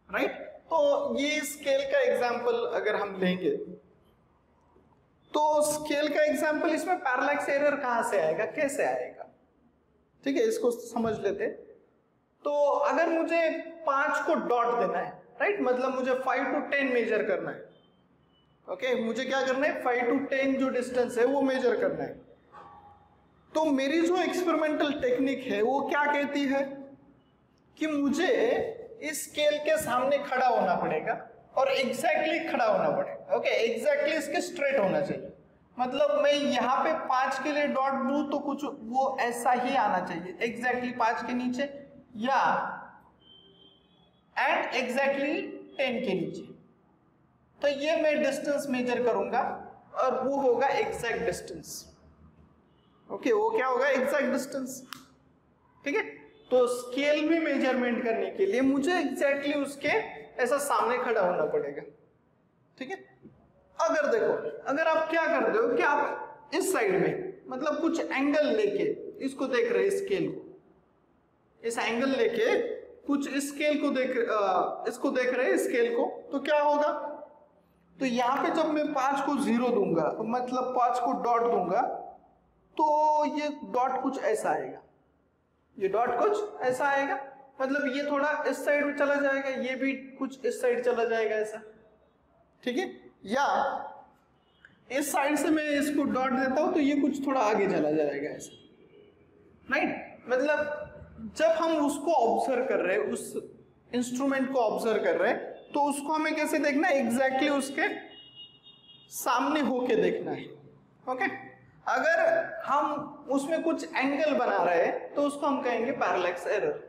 right. तो ये स्केल का एग्जांपल अगर हम लेंगे, तो स्केल का एग्जांपल इसमें पैरेलैक्स एरर कहां से आएगा, कैसे आएगा, ठीक है, इसको समझ लेते। तो अगर मुझे 5 को डॉट देना है, राइट, मतलब मुझे 5 to 10 मेजर करना है, ओके, मुझे क्या करना है, 5 to 10 जो डिस्टेंस है वो मेजर करना है। तो मेरी जो एक्सपेरिमेंटल टेक्निक है वो क्या कहती है कि मुझे इस स्केल के सामने खड़ा होना पड़ेगा और एग्जैक्टली खड़ा होना पड़ेगा, ओके, एग्जैक्टली इसके स्ट्रेट होना चाहिए। मतलब मैं यहाँ पे 5 के लिए डॉट दूं तो कुछ वो ऐसा ही आना चाहिए, एग्जैक्टली 5 के नीचे या एंड एग्जैक्टली 10 के नीचे। तो ये मैं डिस्टेंस मेजर करूंगा और वो होगा एग्जैक्ट डिस्टेंस, ओके, वो क्या होगा, एग्जैक्ट डिस्टेंस। ठीक है, तो स्केल में मेजरमेंट करने के लिए मुझे एग्जैक्टली उसके ऐसा सामने खड़ा होना पड़ेगा। ठीक है, अगर देखो, अगर आप क्या कर रहे हो कि आप इस साइड में मतलब कुछ एंगल लेके इसको देख रहे हैं, स्केल को, इस एंगल लेके कुछ स्केल को इसको देख रहे हैं स्केल को, तो क्या होगा, तो यहाँ पे जब मैं 5 को 0 दूंगा, मतलब 5 को डॉट दूंगा, तो ये डॉट कुछ ऐसा आएगा, ये डॉट कुछ ऐसा आएगा, मतलब ये थोड़ा इस साइड में चला जाएगा, ये भी कुछ इस साइड चला जाएगा ऐसा, ठीक है। या इस साइड से मैं इसको डॉट देता हूं तो ये कुछ थोड़ा आगे चला जाएगा ऐसा, राइट। मतलब जब हम उसको ऑब्जर्व कर रहे हैं, उस इंस्ट्रूमेंट को ऑब्जर्व कर रहे हैं, तो उसको हमें कैसे देखना है, एग्जैक्टली उसके सामने होके देखना है, ओके। अगर हम उसमें कुछ एंगल बना रहे हैं तो उसको हम कहेंगे पैरेलैक्स एरर,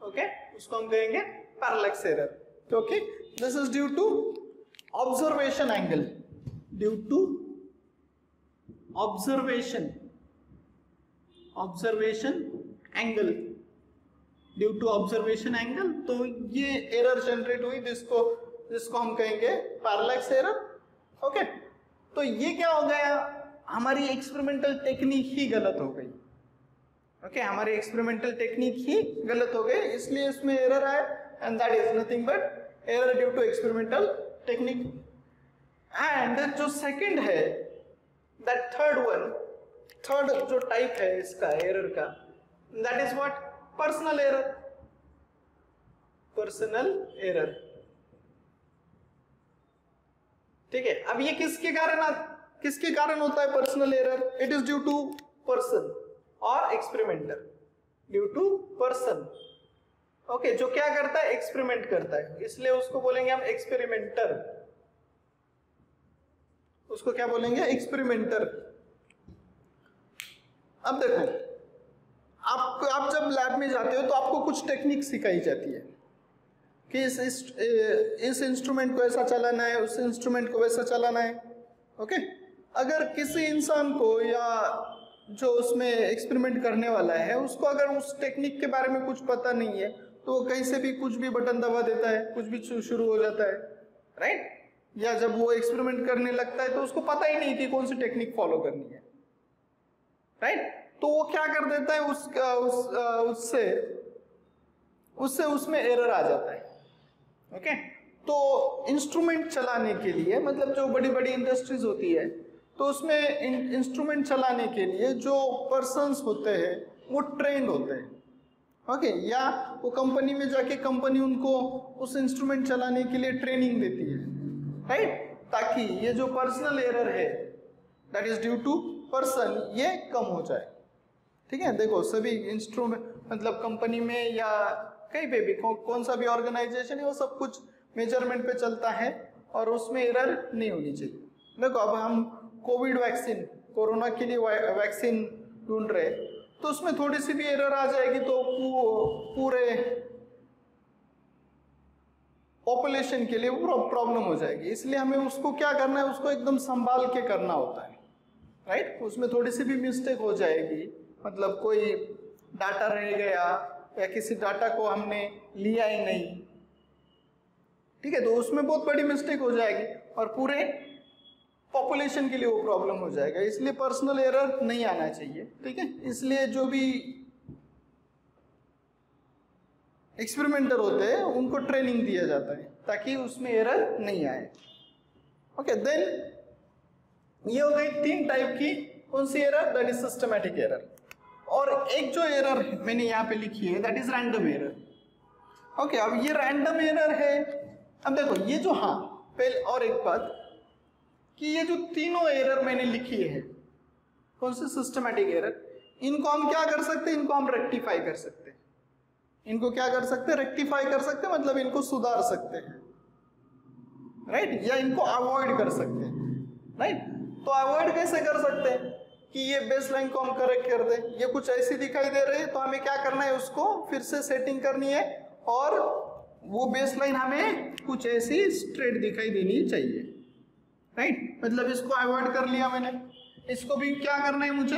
ओके, उसको हम कहेंगे पैरेलैक्स एरर, क्योंकि this is due to observation angle, due to observation angle, due to observation angle, तो ये एरर जनरेट हुई, जिसको हम कहेंगे पैरेलैक्स एरर, ओके। तो ये क्या हो गया, हमारी एक्सपेरिमेंटल टेक्निक ही गलत हो गई, ओके, हमारी एक्सपेरिमेंटल टेक्निक ही गलत हो गई, इसलिए इसमें एरर आया, and that is nothing but error due to experimental technique. And जो सेकंड है, दैट थर्ड जो टाइप है इसका एरर का, that is what, personal error, ठीक है। अब ये किसके कारण होता है personal error, it is due to person और experimenter, due to person, okay, जो क्या करता है, एक्सपेरिमेंट करता है, इसलिए उसको बोलेंगे हम एक्सपेरिमेंटर, उसको क्या बोलेंगे, एक्सपेरिमेंटर। अब देखो, आप जब लैब में जाते हो तो आपको कुछ टेक्निक सिखाई जाती है कि इस इंस्ट्रूमेंट को ऐसा चलाना है, उस इंस्ट्रूमेंट को वैसा चलाना है, ओके। अगर किसी इंसान को या जो उसमें एक्सपेरिमेंट करने वाला है, उसको अगर उस टेक्निक के बारे में कुछ पता नहीं है, तो वो कहीं से भी कुछ भी बटन दबा देता है, कुछ भी शुरू हो जाता है, राइट। या जब वो एक्सपेरिमेंट करने लगता है तो उसको पता ही नहीं कि कौन सी टेक्निक फॉलो करनी है, राइट। तो वो क्या कर देता है, उससे उसमें एरर आ जाता है, ओके। तो इंस्ट्रूमेंट चलाने के लिए, मतलब जो बड़ी बड़ी इंडस्ट्रीज होती है, तो उसमें इंस्ट्रूमेंट चलाने के लिए जो पर्सन्स होते हैं वो ट्रेंड होते हैं, ओके। या वो कंपनी में जाके कंपनी उनको उस इंस्ट्रूमेंट चलाने के लिए ट्रेनिंग देती है, राइट, ताकि ये जो पर्सनल एरर है, that is due to person, ये कम हो जाए, ठीक है। देखो, सभी इंस्ट्रूमेंट, मतलब कंपनी में या कहीं पे भी कौन सा भी ऑर्गेनाइजेशन है, वो सब कुछ मेजरमेंट पे चलता है और उसमें एरर नहीं होनी चाहिए। देखो, अब हम कोविड वैक्सीन, कोरोना के लिए वैक्सीन ढूंढ रहे, तो उसमें थोड़ी सी भी एरर आ जाएगी तो पूरे पॉपुलेशन के लिए प्रॉब्लम हो जाएगी। इसलिए हमें उसको क्या करना है, उसको एकदम संभाल के करना होता है, राइट। उसमें थोड़ी सी भी मिस्टेक हो जाएगी, मतलब कोई डाटा रह गया या किसी डाटा को हमने लिया ही नहीं, ठीक है, तो उसमें बहुत बड़ी मिस्टेक हो जाएगी और पूरे पॉपुलेशन के लिए वो प्रॉब्लम हो जाएगा। इसलिए पर्सनल एरर नहीं आना चाहिए, ठीक है। इसलिए जो भी एक्सपेरिमेंटर होते हैं उनको ट्रेनिंग दिया जाता है ताकि उसमें एरर नहीं आए, ओके। देन ये हो गई 3 टाइप की, कौन सी error, that is systematic error. और एक जो एरर मैंने यहाँ पे लिखी है, that is random error, okay. अब ये रैंडम एरर है, अब देखो ये जो, हाँ पहले और एक बात कि ये जो तीनों एरर मैंने लिखी है, कौन सी, सिस्टमैटिक एरर, इनको हम क्या कर सकते हैं, इनको हम रेक्टिफाई कर सकते हैं, इनको क्या कर सकते हैं, रेक्टिफाई कर सकते हैं, मतलब इनको सुधार सकते हैं, राइट, या इनको अवॉइड कर सकते हैं, राइट। तो अवॉइड कैसे कर सकते हैं कि ये बेसलाइन को हम करेक्ट कर दें, ये कुछ ऐसी दिखाई दे रही है तो हमें क्या करना है, उसको फिर से सेटिंग करनी है और वो बेसलाइन हमें कुछ ऐसी स्ट्रेट दिखाई देनी चाहिए, राइट। मतलब इसको अवॉइड कर लिया मैंने, इसको भी क्या करना है, मुझे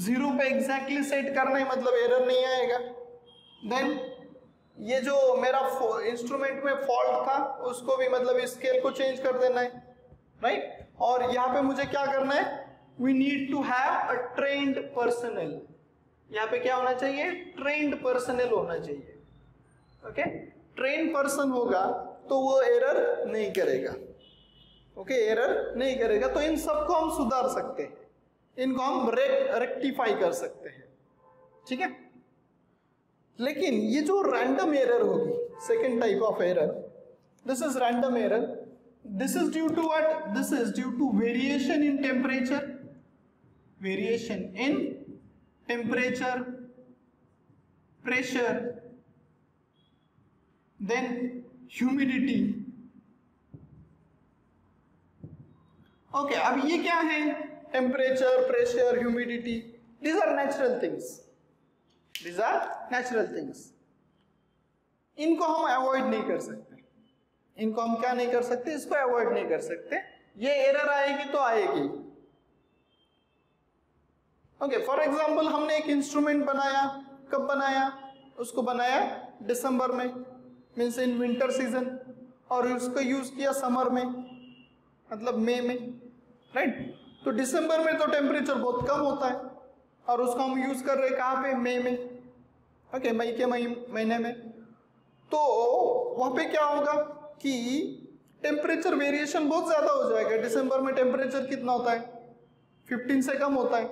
0 पे एग्जैक्टली सेट करना है, मतलब एरर नहीं आएगा। देन ये जो मेरा इंस्ट्रूमेंट में फॉल्ट था उसको भी, मतलब स्केल को चेंज कर देना है, राइट। और यहाँ पे मुझे क्या करना है, we need to have a trained personal, यहाँ पे क्या होना चाहिए, ट्रेन्ड पर्सनल होना चाहिए, ओके। ट्रेन पर्सन होगा तो वो एरर नहीं करेगा, ओके, एरर नहीं करेगा। तो इन सबको हम सुधार सकते हैं, इनको हम रेक्टिफाई कर सकते हैं, ठीक है। लेकिन ये जो रैंडम एरर होगी, second type of error, this is random error. This is due to what? This is due to variation in temperature, variation in temperature, pressure, then humidity. Okay, अब ये क्या है? Temperature, pressure, humidity, these are natural things, these are natural things। इनको हम अवॉइड नहीं कर सकते, इनको हम क्या नहीं कर सकते? इसको अवॉइड नहीं कर सकते। ये एरर आएगी तो आएगी। ओके, फॉर एग्जांपल हमने एक इंस्ट्रूमेंट बनाया, कब बनाया? उसको बनाया दिसंबर में, मीन्स इन विंटर सीजन, और उसको यूज किया समर में, मतलब मई में, राइट। तो दिसंबर में तो टेम्परेचर बहुत कम होता है और उसको हम यूज कर रहे हैं कहाँ पे? मई में, ओके, मई के महीने में। तो वहाँ पे क्या होगा कि टेम्परेचर वेरिएशन बहुत ज़्यादा हो जाएगा। दिसंबर में टेम्परेचर कितना होता है? 15 से कम होता है,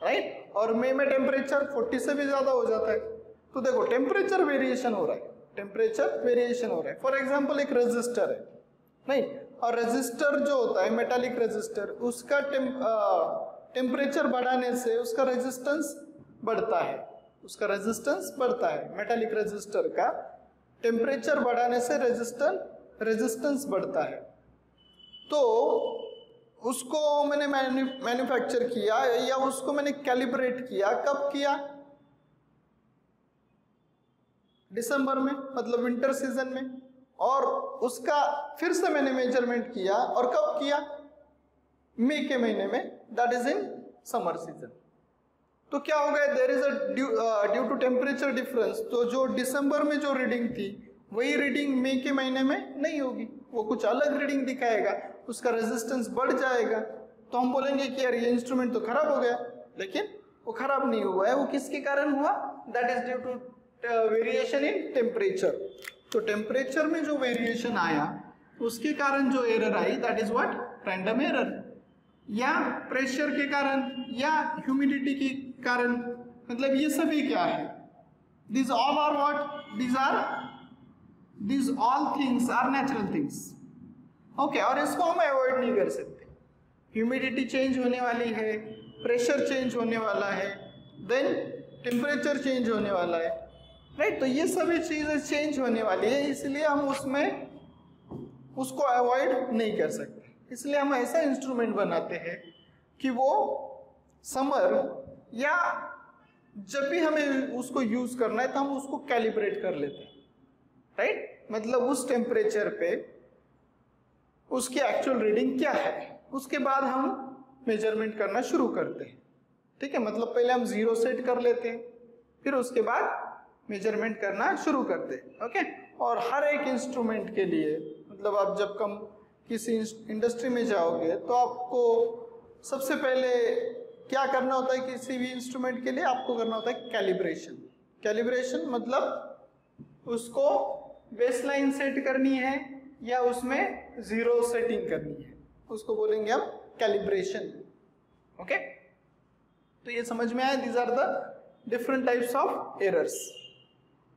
राइट। और मई में टेम्परेचर 40 से भी ज़्यादा हो जाता है। तो देखो, टेम्परेचर वेरिएशन हो रहा है, टेम्परेचर वेरिएशन हो रहा है। फॉर एग्जाम्पल एक रजिस्टर है, नहीं, और रजिस्टर जो होता है मेटालिक रजिस्टर, उसका टेम्परेचर बढ़ाने से उसका रेजिस्टेंस बढ़ता है, उसका रेजिस्टेंस बढ़ता है। मेटालिक रजिस्टर का टेम्परेचर बढ़ाने से रेजिस्टेंस बढ़ता है। तो उसको मैंने मैन्युफैक्चर किया या उसको मैंने कैलिब्रेट किया, कब किया? दिसंबर में, मतलब विंटर सीजन में। और उसका फिर से मैंने मेजरमेंट किया, और कब किया? मई के महीने में, that is in summer season. तो क्या हो गया? There is a due to temperature difference. तो जो दिसंबर में जो रीडिंग थी वही रीडिंग मई के महीने में नहीं होगी, वो कुछ अलग रीडिंग दिखाएगा, उसका रेजिस्टेंस बढ़ जाएगा। तो हम बोलेंगे कि यार ये इंस्ट्रूमेंट तो खराब हो गया, लेकिन वो खराब नहीं हुआ है। वो किसके कारण हुआ? That is due to variation in temperature. तो टेम्परेचर में जो वेरिएशन आया उसके कारण जो एरर आई, that is what? Random error. या प्रेशर के कारण या ह्यूमिडिटी के कारण, मतलब ये सभी क्या है? This all are what? This all things are natural things, okay. और इसको हम अवॉइड नहीं कर सकते। ह्यूमिडिटी चेंज होने वाली है, प्रेशर चेंज होने वाला है, देन टेम्परेचर चेंज होने वाला है, राइट। तो ये सभी चीजें चेंज होने वाली है, इसलिए हम उसको अवॉइड नहीं कर सकते। इसलिए हम ऐसा इंस्ट्रूमेंट बनाते हैं कि वो समर या जब भी हमें उसको यूज करना है तो हम उसको कैलिब्रेट कर लेते हैं, राइट। मतलब उस टेम्परेचर पे उसकी एक्चुअल रीडिंग क्या है, उसके बाद हम मेजरमेंट करना शुरू करते हैं, ठीक है। मतलब पहले हम 0 सेट कर लेते हैं, फिर उसके बाद मेजरमेंट करना शुरू करते हैं, ओके। और हर एक इंस्ट्रूमेंट के लिए, मतलब आप जब किसी इंडस्ट्री में जाओगे तो आपको सबसे पहले क्या करना होता है? किसी भी इंस्ट्रूमेंट के लिए आपको करना होता है कैलिब्रेशन। कैलिब्रेशन मतलब उसको बेसलाइन सेट करनी है या उसमें 0 सेटिंग करनी है, उसको बोलेंगे हम कैलिब्रेशन, ओके। तो ये समझ में आया? These are the different types of errors,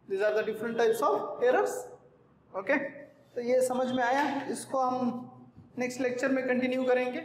these are the different types of errors, okay. तो ये समझ में आया? इसको हम नेक्स्ट लेक्चर में कंटिन्यू करेंगे।